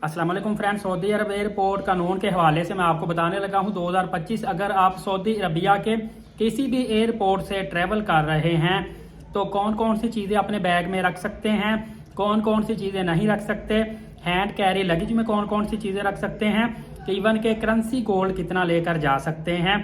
अस्सलाम वालेकुम friends, Saudi अरब airport कानून के हवाले से मैं आपको बताने लगा हूं 2025। अगर आप सऊदी अरबिया के किसी भी एयरपोर्ट से ट्रैवल कर रहे हैं तो कौन कौन सी चीज़ें अपने बैग में रख सकते हैं, कौन कौन सी चीज़ें नहीं रख सकते, हैंड कैरी लगेज में कौन कौन सी चीज़ें रख सकते हैं, इवन के करेंसी गोल्ड कितना लेकर जा सकते हैं,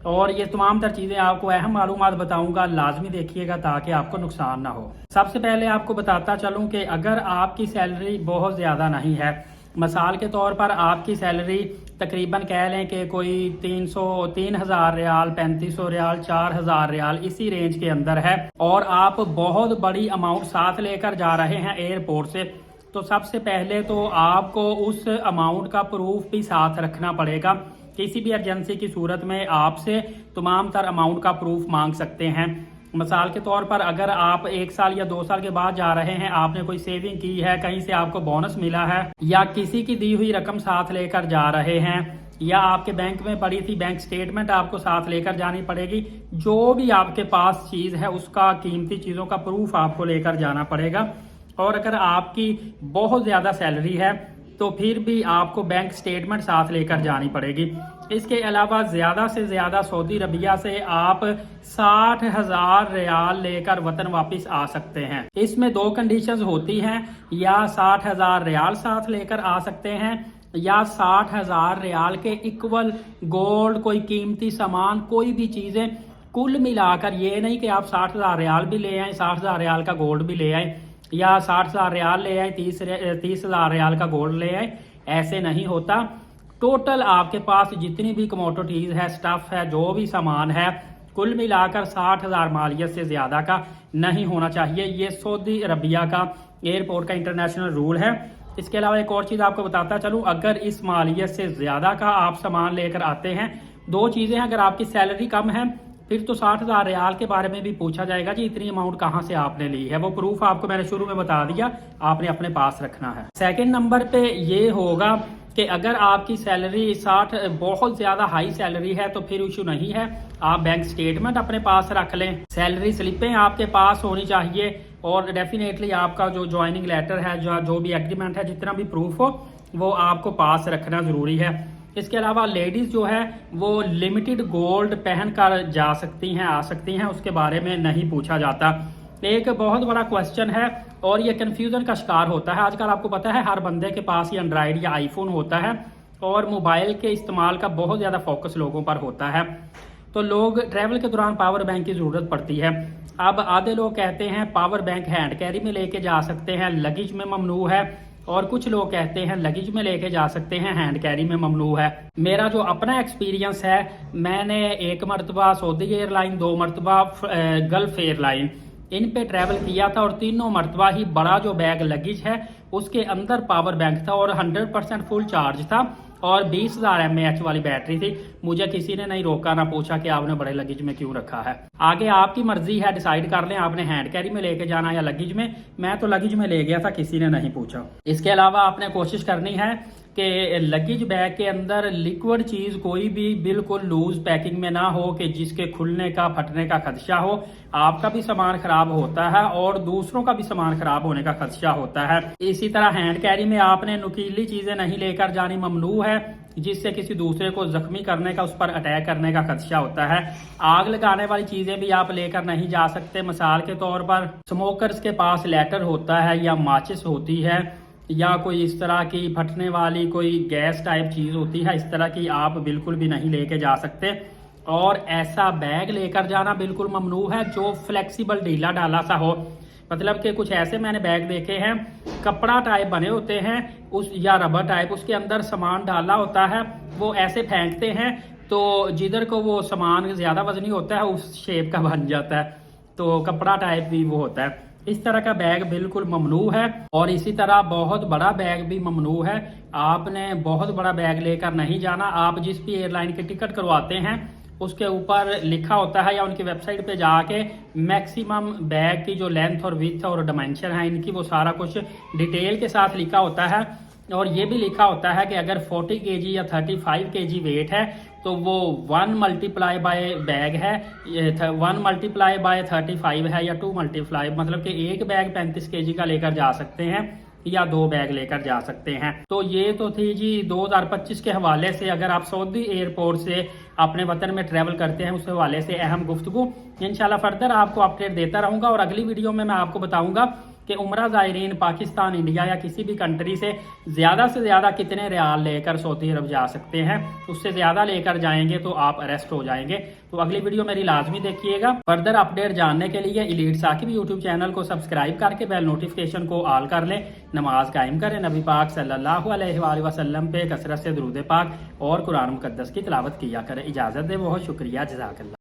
और ये तमाम तर चीज़ें आपको अहम मालूमात बताऊंगा, लाजमी देखिएगा ताकि आपको नुकसान ना हो। सबसे पहले आपको बताता चलूं कि अगर आपकी सैलरी बहुत ज़्यादा नहीं है, मिसाल के तौर पर आपकी सैलरी तकरीबन कह लें कि कोई 3,000 रियाल, 3,500 रियाल, 4,000 रियाल इसी रेंज के अंदर है, और आप बहुत बड़ी अमाउंट साथ लेकर जा रहे हैं एयरपोर्ट से, तो सबसे पहले तो आपको उस अमाउंट का प्रूफ भी साथ रखना पड़ेगा। किसी भी एजेंसी की सूरत में आपसे तमाम तर अमाउंट का प्रूफ मांग सकते हैं। मिसाल के तौर पर अगर आप 1 साल या 2 साल के बाद जा रहे हैं, आपने कोई सेविंग की है, कहीं से आपको बोनस मिला है, या किसी की दी हुई रकम साथ लेकर जा रहे हैं, या आपके बैंक में पड़ी थी बैंक स्टेटमेंट आपको साथ लेकर जानी पड़ेगी, जो भी आपके पास चीज़ है उसका, कीमती चीज़ों का प्रूफ आपको लेकर जाना पड़ेगा। और अगर आपकी बहुत ज़्यादा सैलरी है तो फिर भी आपको बैंक स्टेटमेंट साथ लेकर जानी पड़ेगी। इसके अलावा ज़्यादा से ज़्यादा सऊदी अरबिया से आप 60,000 रियाल लेकर वतन वापस आ सकते हैं। इसमें 2 कंडीशंस होती हैं, या 60,000 रियाल साथ लेकर आ सकते हैं, या 60,000 रियाल के इक्वल गोल्ड, कोई कीमती सामान, कोई भी चीज़ें कुल मिलाकर। ये नहीं कि आप 60,000 रियाल भी ले आए, 60,000 रियाल का गोल्ड भी ले आए, या 60,000 रियाल ले आए, 30,000 रियाल का गोल्ड ले आए, ऐसे नहीं होता। टोटल आपके पास जितनी भी कमोडिटीज है, स्टफ है, जो भी सामान है, कुल मिलाकर 60,000 मालियत से ज्यादा का नहीं होना चाहिए। ये सऊदी अरबिया का एयरपोर्ट का इंटरनेशनल रूल है। इसके अलावा एक और चीज आपको बताता चलूं, अगर इस मालियत से ज्यादा का आप सामान लेकर आते हैं, 2 चीजें हैं। अगर आपकी सैलरी कम है फिर तो 60,000 रियाल के बारे में भी पूछा जाएगा जी इतनी अमाउंट कहाँ से आपने ली है। वो प्रूफ आपको मैंने शुरू में बता दिया, आपने अपने पास रखना है। सेकंड नंबर पे ये होगा कि अगर आपकी सैलरी 60 बहुत ज्यादा हाई सैलरी है तो फिर इशू नहीं है, आप बैंक स्टेटमेंट अपने पास रख लें, सैलरी स्लिपें आपके पास होनी चाहिए, और डेफिनेटली आपका जो ज्वाइनिंग लेटर है, जो भी एग्रीमेंट है, जितना भी प्रूफ हो वो आपको पास रखना जरूरी है। इसके अलावा लेडीज जो है वो लिमिटेड गोल्ड पहन कर जा सकती हैं, आ सकती हैं, उसके बारे में नहीं पूछा जाता। एक बहुत बड़ा क्वेश्चन है और ये कंफ्यूजन का शिकार होता है। आजकल आपको पता है हर बंदे के पास ये एंड्रॉयड या आईफोन होता है, और मोबाइल के इस्तेमाल का बहुत ज़्यादा फोकस लोगों पर होता है, तो लोग ट्रैवल के दौरान पावर बैंक की ज़रूरत पड़ती है। अब आधे लोग कहते हैं पावर बैंक हैंड कैरी में लेके जा सकते हैं, लगेज में ममनू है, और कुछ लोग कहते हैं लगेज में लेके जा सकते हैं, हैंड कैरी में ममनू है। मेरा जो अपना एक्सपीरियंस है, मैंने 1 मरतबा सऊदी एयरलाइन, 2 मरतबा गल्फ एयरलाइन, इन पे ट्रैवल किया था, और तीनों मरतबा ही बड़ा जो बैग लगेज है उसके अंदर पावर बैंक था, और 100% फुल चार्ज था, और 20,000 mAh वाली बैटरी थी। मुझे किसी ने नहीं रोका, ना पूछा कि आपने बड़े लगेज में क्यों रखा है। आगे आपकी मर्जी है, डिसाइड कर लें आपने हैंड कैरी में लेके जाना या लगेज में। मैं तो लगेज में ले गया था, किसी ने नहीं पूछा। इसके अलावा आपने कोशिश करनी है कि लगेज बैग के अंदर लिक्विड चीज कोई भी बिल्कुल लूज पैकिंग में ना हो कि जिसके खुलने का, फटने का खदशा हो। आपका भी सामान खराब होता है और दूसरों का भी सामान खराब होने का खदशा होता है। इसी तरह हैंड कैरी में आपने नुकीली चीजें नहीं लेकर जानी, ममनू है, जिससे किसी दूसरे को जख्मी करने का, उस पर अटैक करने का खदशा होता है। आग लगाने वाली चीजें भी आप लेकर नहीं जा सकते। मिसाल के तौर पर स्मोकर्स के पास लेटर होता है, या माचिस होती है, या कोई इस तरह की फटने वाली कोई गैस टाइप चीज होती है, इस तरह की आप बिल्कुल भी नहीं लेके जा सकते। और ऐसा बैग लेकर जाना बिल्कुल ममनू है जो फ्लेक्सिबल, ढीला ढाला सा हो। मतलब कि कुछ ऐसे मैंने बैग देखे हैं, कपड़ा टाइप बने होते हैं उस, या रबर टाइप, उसके अंदर सामान डाला होता है, वो ऐसे फेंकते हैं तो जिधर को वो सामान ज्यादा वजनी होता है उस शेप का बन जाता है, तो कपड़ा टाइप भी वो होता है। इस तरह का बैग बिल्कुल ममनू है। और इसी तरह बहुत बड़ा बैग भी ममनू है। आपने बहुत बड़ा बैग लेकर नहीं जाना। आप जिस भी एयरलाइन की टिकट करवाते हैं उसके ऊपर लिखा होता है, या उनकी वेबसाइट पे जाके मैक्सिमम बैग की जो लेंथ और विड्थ और डायमेंशन है इनकी, वो सारा कुछ डिटेल के साथ लिखा होता है। और ये भी लिखा होता है कि अगर 40 kg या 35 kg वेट है तो वो 1 मल्टीप्लाई बाय बैग है, 1 मल्टीप्लाई बाय 35 है, या 2 मल्टीप्लाई, मतलब कि एक बैग 35 kg का लेकर जा सकते हैं, या 2 बैग लेकर जा सकते हैं। तो ये तो थी जी 2025 के हवाले से, अगर आप सऊदी एयरपोर्ट से अपने वतन में ट्रैवल करते हैं उस हवाले से अहम गुफ्तगू। इंशाल्लाह फर्दर आपको अपडेट देता रहूंगा और अगली वीडियो में मैं आपको बताऊंगा कि उम्रा ज़ायरीन पाकिस्तान, इंडिया या किसी भी कंट्री से ज़्यादा कितने रियाल लेकर सऊदी अरब जा सकते हैं। उससे ज़्यादा लेकर जाएंगे तो आप अरेस्ट हो जाएंगे। तो अगली वीडियो मेरी लाजमी देखिएगा। फर्दर अपडेट जानने के लिए एलीट साकिब यूट्यूब चैनल को सब्सक्राइब करके बेल नोटिफिकेशन को ऑल कर लें। नमाज कायम करें, नबी पाक सल्लल्लाहु अलैहि वसल्लम पे कसरत से दुरूद पाक और कुरान मुकद्दस की तिलावत किया करें। इजाज़त दे, बहुत शुक्रिया, जज़ाकल्लाह।